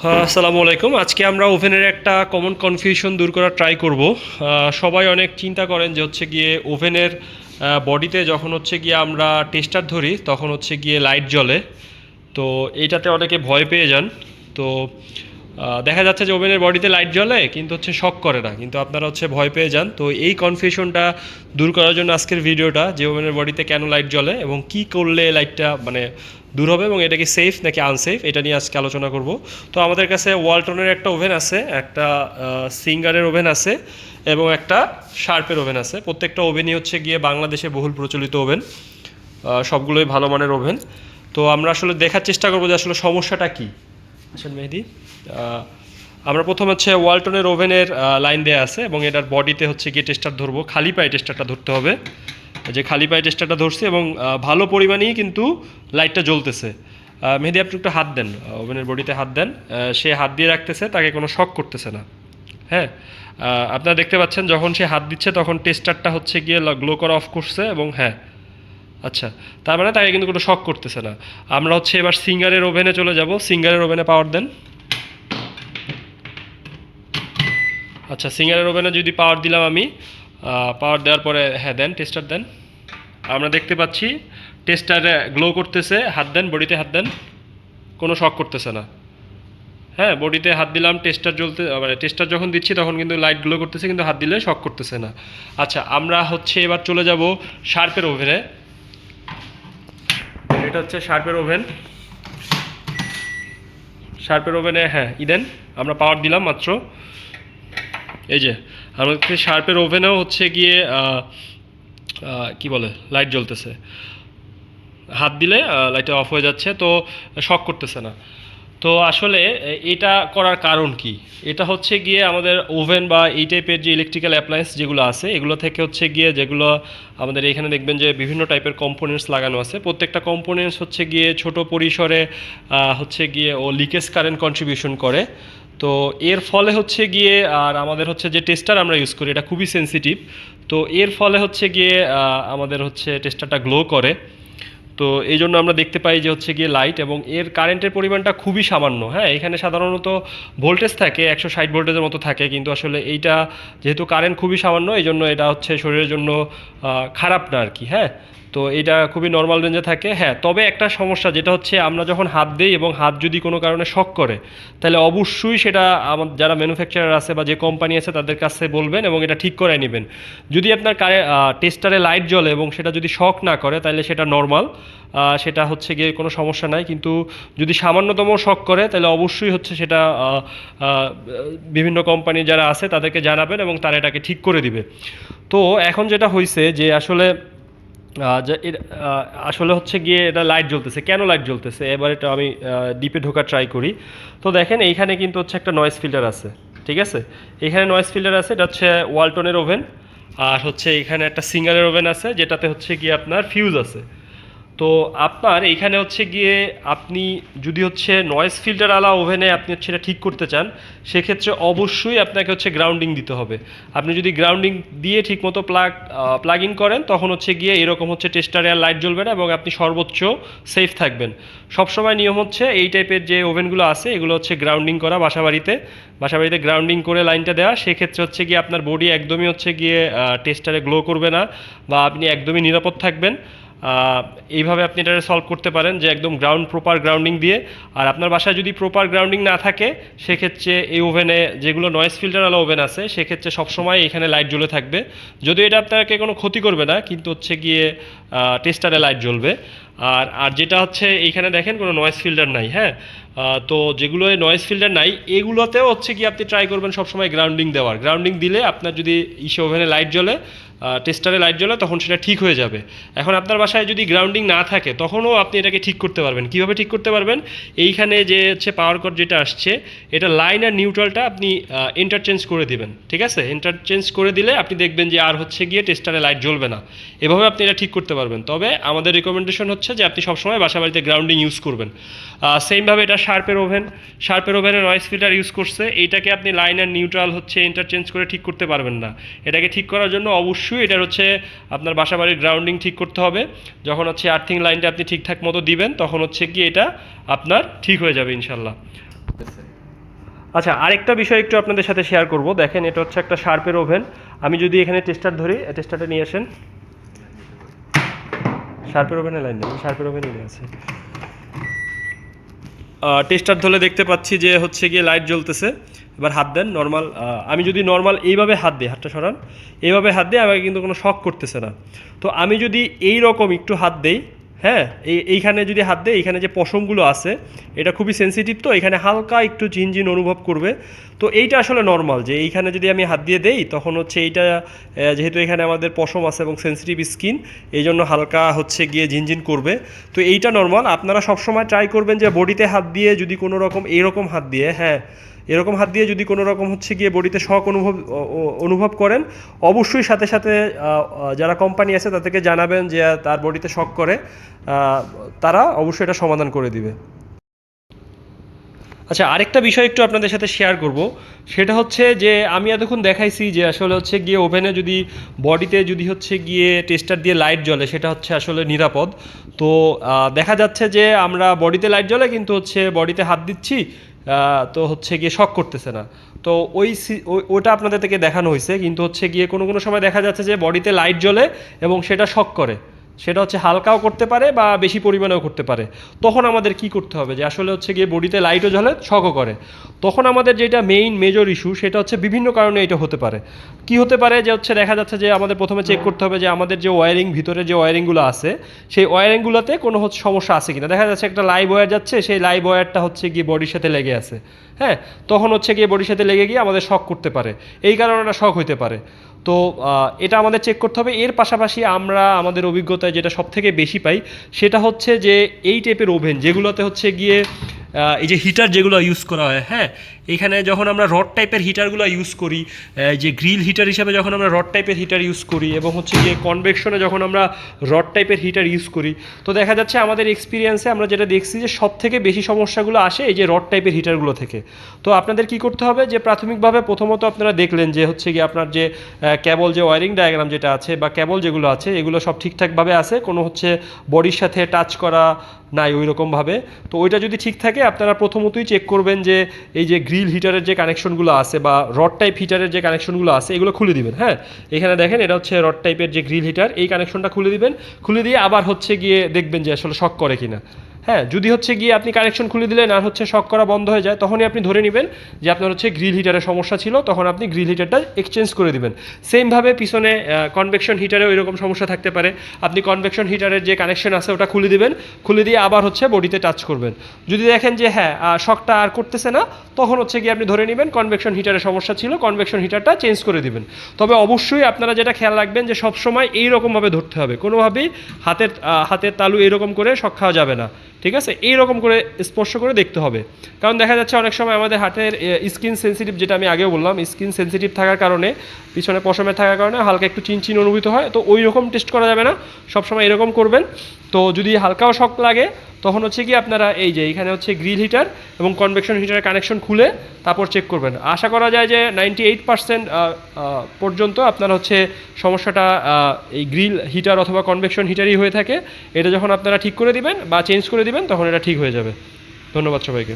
আসসালামু আলাইকুম। আজকে আমরা ওভেনের একটা কমন কনফিউশন দূর করার ট্রাই করব। সবাই অনেক চিন্তা করেন যে হচ্ছে গিয়ে ওভেনের বডিতে যখন হচ্ছে গিয়ে আমরা টেস্টার ধরি তখন হচ্ছে গিয়ে লাইট জ্বলে। তো এইটাতে অনেকে ভয় পেয়ে যান। তো দেখা যাচ্ছে যে ওভেনের বডিতে লাইট জ্বলে কিন্তু হচ্ছে শক করে না, কিন্তু আপনারা হচ্ছে ভয় পেয়ে যান। তো এই কনফিউশনটা দূর করার জন্য আজকের ভিডিওটা, যে ওভেনের বডিতে কেন লাইট জ্বলে এবং কি করলে লাইটটা মানে দূর হবে এবং এটা কি সেফ নাকি আনসেফ, এটা নিয়ে আজকে আলোচনা করব। তো আমাদের কাছে ওয়ালটনের একটা ওভেন আছে, একটা সিঙ্গারের ওভেন আছে এবং একটা শার্পের ওভেন আছে। প্রত্যেকটা ওভেনই হচ্ছে গিয়ে বাংলাদেশে বহুল প্রচলিত ওভেন, সবগুলোই ভালো মানের ওভেন। তো আমরা আসলে দেখার চেষ্টা করবো যে আসলে সমস্যাটা কী। আসেন মেহেদি, আমরা প্রথম হচ্ছে ওয়ালটনের ওভেনের লাইন দেওয়া আছে এবং এটার বডিতে হচ্ছে গিয়ে টেস্টার ধরবো। খালি পায়ে টেস্টারটা ধরতে হবে, যে খালি পায়ে টেস্টারটা ধরছি এবং ভালো পরিমাণেই কিন্তু লাইটটা জ্বলতেছে। মেহেদি, আপনি একটু হাত দেন, ওভেনের বডিতে হাত দেন। সে হাত দিয়ে রাখতেছে, তাকে কোনো শক করতেছে না। হ্যাঁ, আপনারা দেখতে পাচ্ছেন যখন সে হাত দিচ্ছে তখন টেস্টারটা হচ্ছে গিয়ে গ্লো করা অফ করছে এবং হ্যাঁ, আচ্ছা, তার মানে তাকে কিন্তু কোনো শক করতেছে না। আমরা হচ্ছে এবার সিঙ্গারের ওভেনে চলে যাব। সিঙ্গারের ওভেনে পাওয়ার দেন। আচ্ছা, সিঙ্গারের ওভেনে যদি পাওয়ার দিলাম আমি, পাওয়ার দেওয়ার পরে হ্যাঁ দেন, টেস্টার দেন। আমরা দেখতে পাচ্ছি টেস্টারে গ্লো করতেছে। হাত দেন, বডিতে হাত দেন, কোনো শক করতেছে না। হ্যাঁ, বডিতে হাত দিলাম, টেস্টার জ্বলতে মানে টেস্টার যখন দিচ্ছি তখন কিন্তু লাইট গ্লো করতেছে, কিন্তু হাত দিলে শক করতেছে না। আচ্ছা, আমরা হচ্ছে এবার চলে যাব শার্পের ওভেনে। এটা হচ্ছে শার্পের ওভেন। শার্পের ওভেনে হ্যাঁ দেন, আমরা পাওয়ার দিলাম মাত্র। এই যে আমাদের শার্পের ওভেনেও হচ্ছে গিয়ে কি বলে লাইট জ্বলতেছে। হাত দিলে লাইটটা অফ হয়ে যাচ্ছে, তো শক করতেছে না। তো আসলে এটা করার কারণ কি? এটা হচ্ছে গিয়ে আমাদের ওভেন বা এই টাইপের যে ইলেকট্রিক্যাল অ্যাপ্লায়েন্স যেগুলো আছে এগুলো থেকে হচ্ছে গিয়ে, যেগুলো আমাদের এখানে দেখবেন যে বিভিন্ন টাইপের কম্পোনেন্টস লাগানো আছে, প্রত্যেকটা কম্পোনেন্টস হচ্ছে গিয়ে ছোট পরিসরে হচ্ছে গিয়ে ও লিকেজ কারেন্ট কন্ট্রিবিউশন করে। তো এর ফলে হচ্ছে গিয়ে, আর আমাদের হচ্ছে যে টেস্টার আমরা ইউজ করি এটা খুবই সেনসিটিভ। তো এর ফলে হচ্ছে গিয়ে আমাদের হচ্ছে টেস্টারটা গ্লো করে। তো এই জন্য আমরা দেখতে পাই যে হচ্ছে গিয়ে লাইট, এবং এর কারেন্টের পরিমাণটা খুবই সামান্য। হ্যাঁ, এখানে সাধারণত ভোল্টেজ থাকে 160 ভোল্টেজের মতো থাকে, কিন্তু আসলে এইটা যেহেতু কারেন্ট খুবই সামান্য এই জন্য এটা হচ্ছে শরীরের জন্য খারাপ না আর কি। হ্যাঁ, তো এটা খুবই নর্মাল রেঞ্জে থাকে। হ্যাঁ, তবে একটা সমস্যা যেটা হচ্ছে আমরা যখন হাত দিই এবং হাত যদি কোনো কারণে শক করে, তাহলে অবশ্যই সেটা আমাদের যারা ম্যানুফ্যাকচারার আছে বা যে কোম্পানি আছে তাদের কাছে বলবেন এবং এটা ঠিক করে নেবেন। যদি আপনার টেস্টারে লাইট জ্বলে এবং সেটা যদি শক না করে তাহলে সেটা নর্মাল, সেটা হচ্ছে গিয়ে কোনো সমস্যা নাই। কিন্তু যদি সামান্যতম শক করে তাহলে অবশ্যই হচ্ছে সেটা বিভিন্ন কোম্পানি যারা আছে তাদেরকে জানাবেন এবং তারা এটাকে ঠিক করে দিবে। তো এখন যেটা হয়েছে যে আসলে আসলে হচ্ছে গিয়ে এটা লাইট জ্বলতেছে, কেন লাইট জ্বলতেছে এবার এটা আমি ডিপে ঢোকার ট্রাই করি। তো দেখেন এইখানে কিন্তু হচ্ছে একটা নয়েজ ফিল্টার আছে, ঠিক আছে। এখানে নয়েজ ফিল্টার আছে, এটা হচ্ছে ওয়ালটনের ওভেন। আর হচ্ছে এখানে একটা সিঙ্গারের ওভেন আছে যেটাতে হচ্ছে গিয়ে আপনার ফিউজ আছে। তো আপনার এইখানে হচ্ছে গিয়ে আপনি যদি হচ্ছে নয়েজ ফিল্টার আলা ওভেনে আপনি হচ্ছে এটা ঠিক করতে চান, সেক্ষেত্রে অবশ্যই আপনাকে হচ্ছে গ্রাউন্ডিং দিতে হবে। আপনি যদি গ্রাউন্ডিং দিয়ে ঠিকমতো প্লাগ ইন করেন তখন হচ্ছে গিয়ে এরকম হচ্ছে টেস্টারে আর লাইট জ্বলবে না এবং আপনি সর্বোচ্চ সেফ থাকবেন। সবসময় নিয়ম হচ্ছে এই টাইপের যে ওভেনগুলো আছে এগুলো হচ্ছে গ্রাউন্ডিং করা, বাসাবাড়িতে গ্রাউন্ডিং করে লাইনটা দেওয়া। সেক্ষেত্রে হচ্ছে গিয়ে আপনার বডি একদমই হচ্ছে গিয়ে টেস্টারে গ্লো করবে না বা আপনি একদমই নিরাপদ থাকবেন। এইভাবে আপনি এটা সলভ করতে পারেন যে একদম প্রপার গ্রাউন্ডিং দিয়ে। আর আপনার বাসায় যদি প্রপার গ্রাউন্ডিং না থাকে সেক্ষেত্রে এই ওভেনে যেগুলো নয়েজ ফিল্টারওয়ালা ওভেন আছে সেক্ষেত্রে সবসময় এখানে লাইট জ্বলে থাকবে। যদিও এটা আপনাকে কোনো ক্ষতি করবে না, কিন্তু হচ্ছে গিয়ে টেস্টারে লাইট জ্বলবে। আর আর যেটা হচ্ছে এইখানে দেখেন কোনো নয়েজ ফিল্টার নাই। হ্যাঁ, তো যেগুলো নয়েজ ফিল্টার নাই এগুলোতেও হচ্ছে কি আপনি ট্রাই করবেন সবসময় গ্রাউন্ডিং দেওয়ার। গ্রাউন্ডিং দিলে আপনার যদি ওভেনে লাইট জ্বলে, টেস্টারে লাইট জ্বলে, তখন সেটা ঠিক হয়ে যাবে। এখন আপনার বাসায় যদি গ্রাউন্ডিং না থাকে তখনও আপনি এটাকে ঠিক করতে পারবেন। কীভাবে ঠিক করতে পারবেন? এইখানে যে হচ্ছে পাওয়ার কর্ড যেটা আসছে, এটা লাইন আর নিউট্রালটা আপনি ইন্টারচেঞ্জ করে দিবেন, ঠিক আছে। ইন্টারচেঞ্জ করে দিলে আপনি দেখবেন যে আর হচ্ছে গিয়ে টেস্টারে লাইট জ্বলবে না। এভাবে আপনি এটা ঠিক করতে পারবেন। তবে আমাদের রিকমেন্ডেশন হচ্ছে যে আপনি সবসময় বাসাবাড়িতে গ্রাউন্ডিং ইউজ করবেন। সেমভাবে এটা শার্পের ওভেনে নয়েজ ফিল্টার ইউজ করছে, এইটাকে আপনি লাইন আর নিউট্রাল হচ্ছে ইন্টারচেঞ্জ করে ঠিক করতে পারবেন না। এটাকে ঠিক করার জন্য অবশ্যই এটার হচ্ছে আপনার বাসাবাড়ির গ্রাউন্ডিং ঠিক করতে হবে। যখন হচ্ছে আর্থিং লাইনটা আপনি ঠিকঠাক মতো দিবেন তখন হচ্ছে কি এটা আপনার ঠিক হয়ে যাবে ইনশাল্লাহ। আচ্ছা, আরেকটা বিষয় একটু আপনাদের সাথে শেয়ার করব। দেখেন এটা হচ্ছে একটা শার্পের ওভেন। আমি যদি এখানে টেস্টার ধরি, টেস্টারটা নিয়ে আসেন। শার্পের ওভেনে লাইন নেই, শার্পের ওভেনে নিয়ে আছে। টেস্টার ধরলে দেখতে পাচ্ছি যে হচ্ছে গিয়ে লাইট জ্বলতেছে। এবার হাত দেন নর্মাল। আমি যদি নর্মাল এইভাবে হাত দিই, হাতটা সরান, এইভাবে হাত দিই, আমাকে কিন্তু কোনো শক করতেছে না। তো আমি যদি এই রকম একটু হাত দেই, হ্যাঁ, এইখানে যদি হাত দেই, এইখানে যে পশমগুলো আছে এটা খুবই সেনসিটিভ, তো এখানে হালকা একটু ঝিনঝিন অনুভব করবে। তো এইটা আসলে নর্মাল, যে এইখানে যদি আমি হাত দিয়ে দেই তখন হচ্ছে এইটা যেহেতু এখানে আমাদের পশম আছে এবং সেনসিটিভ স্কিন, এই জন্য হালকা হচ্ছে গিয়ে ঝিনঝিন করবে। তো এইটা নর্মাল। আপনারা সবসময় ট্রাই করবেন যে বডিতে হাত দিয়ে যদি কোনো রকম এইরকম হাত দিয়ে, হ্যাঁ, এরকম হাত দিয়ে যদি কোনো রকম হচ্ছে গিয়ে বডিতে শক অনুভব করেন, অবশ্যই সাথে সাথে যারা কোম্পানি আছে তাদেরকে জানাবেন যে তার বডিতে শক করে, তারা অবশ্যই এটা সমাধান করে দিবে। আচ্ছা, আরেকটা বিষয় একটু আপনাদের সাথে শেয়ার করব। সেটা হচ্ছে যে আমি এতক্ষণ দেখাইছি যে আসলে হচ্ছে গিয়ে ওভেনে যদি বডিতে যদি হচ্ছে গিয়ে টেস্টার দিয়ে লাইট জ্বলে সেটা হচ্ছে আসলে নিরাপদ। তো দেখা যাচ্ছে যে আমরা বডিতে লাইট জ্বলে কিন্তু হচ্ছে বডিতে হাত দিচ্ছি, তো হচ্ছে গিয়ে শক করতেছে না। তো ওটা আপনাদের থেকে দেখানো হয়েছে, কিন্তু হচ্ছে গিয়ে কোনো কোনো সময় দেখা যাচ্ছে যে বডিতে লাইট জ্বলে এবং সেটা শক করে। সেটা হচ্ছে হালকাও করতে পারে বা বেশি পরিমাণেও করতে পারে। তখন আমাদের কি করতে হবে, যে আসলে হচ্ছে গিয়ে বডিতে লাইটও জ্বলে শকও করে। তখন আমাদের যেটা মেজর ইস্যু সেটা হচ্ছে বিভিন্ন কারণে এটা হতে পারে। কি হতে পারে, যে হচ্ছে দেখা যাচ্ছে যে আমাদের প্রথমে চেক করতে হবে যে আমাদের যে ওয়্যারিং, ভিতরে যে ওয়্যারিংগুলো আছে সেই ওয়্যারিংগুলোতে কোনো হচ্ছে সমস্যা আছে কিনা। দেখা যাচ্ছে একটা লাইভ ওয়্যার যাচ্ছে, সেই লাইভ ওয়্যারটা হচ্ছে গিয়ে বডির সাথে লেগে আছে, হ্যাঁ, তখন হচ্ছে গিয়ে বডির সাথে লেগে গিয়ে আমাদের শক করতে পারে, এই কারণে শক হতে পারে। তো এটা আমাদের চেক করতে হবে। এর পাশাপাশি আমরা আমাদের অভিজ্ঞতায় যেটা সবথেকে বেশি পাই সেটা হচ্ছে যে এই টাইপের ওভেন যেগুলোতে হচ্ছে গিয়ে এই যে হিটার যেগুলো ইউজ করা হয়, হ্যাঁ, এইখানে যখন আমরা রড টাইপের হিটারগুলো ইউজ করি, যে গ্রিল হিটার হিসাবে যখন আমরা রড টাইপের হিটার ইউজ করি এবং হচ্ছে গিয়ে কনভেকশনে যখন আমরা রড টাইপের হিটার ইউজ করি, তো দেখা যাচ্ছে আমাদের এক্সপিরিয়েন্সে আমরা যেটা দেখছি যে সব থেকে বেশি সমস্যাগুলো আসে এই যে রড টাইপের হিটারগুলো থেকে। তো আপনাদের কি করতে হবে, যে প্রাথমিকভাবে প্রথমত আপনারা দেখলেন যে হচ্ছে গিয়ে আপনার যে কেবল যে ওয়্যারিং ডায়াগ্রাম যেটা আছে বা কেবল যেগুলো আছে এগুলো সব ঠিকঠাকভাবে আছে, কোনো হচ্ছে বডির সাথে টাচ করা নাই ওই রকমভাবে। তো ওইটা যদি ঠিক থাকে আপনারা প্রথমতই চেক করবেন যে এই যে গ্রিল হিটারের যে কানেকশনগুলো আছে বা রড টাইপ হিটারের যে কানেকশনগুলো আছে এগুলো খুলে দিবেন। হ্যাঁ, এখানে দেখেন এটা হচ্ছে রড টাইপের যে গ্রিল হিটার, এই কানেকশনটা খুলে দিবেন। খুলে দিয়ে আবার হচ্ছে গিয়ে দেখবেন যে আসলে শক করে কিনা। হ্যাঁ, যদি হচ্ছে গিয়ে আপনি কানেকশন খুলে দিলেন আর হচ্ছে শক করা বন্ধ হয়ে যায়, তখনই আপনি ধরে নেবেন যে আপনার হচ্ছে গ্রিল হিটারের সমস্যা ছিল, তখন আপনি গ্রিল হিটারটা এক্সচেঞ্জ করে দিবেন। সেমভাবে পিছনে কনভেকশন হিটারেও এরকম সমস্যা থাকতে পারে। আপনি কনভেকশন হিটারের যে কানেকশন আছে ওটা খুলে দিবেন, খুলে দিয়ে আবার হচ্ছে বডিতে টাচ করবেন। যদি দেখেন যে হ্যাঁ শকটা আর করতেছে না, তখন হচ্ছে গিয়ে আপনি ধরে নেবেন কনভেকশন হিটারের সমস্যা ছিল, কনভেকশন হিটারটা চেঞ্জ করে দিবেন। তবে অবশ্যই আপনারা যেটা খেয়াল রাখবেন যে সবসময় এইরকমভাবে ধরতে হবে, কোনোভাবেই হাতের তালু এরকম করে শক খাওয়া যাবে না, ঠিক আছে, এইরকম করে স্পর্শ করে দেখতে হবে। কারণ দেখা যাচ্ছে অনেক সময় আমাদের হাতের স্কিন সেন্সিটিভ, যেটা আমি আগেও বললাম, স্কিন সেন্সিটিভ থাকার কারণে, পিছনে পশমে থাকার কারণে হালকা একটু চিনচিন অনুভূত হয়। তো ওই রকম টেস্ট করা যাবে না, সবসময় এরকম করবেন। তো যদি হালকাও শক লাগে তখন হচ্ছে কি আপনারা এই যে এইখানে হচ্ছে গ্রিল হিটার এবং কনভেকশন হিটারের কানেকশন খুলে তারপর চেক করবেন। আশা করা যায় যে 98% পর্যন্ত আপনার হচ্ছে সমস্যাটা এই গ্রিল হিটার অথবা কনভেকশন হিটারই হয়ে থাকে। এটা যখন আপনারা ঠিক করে দিবেন বা চেঞ্জ করে দিবেন তখন এটা ঠিক হয়ে যাবে। ধন্যবাদ সবাইকে।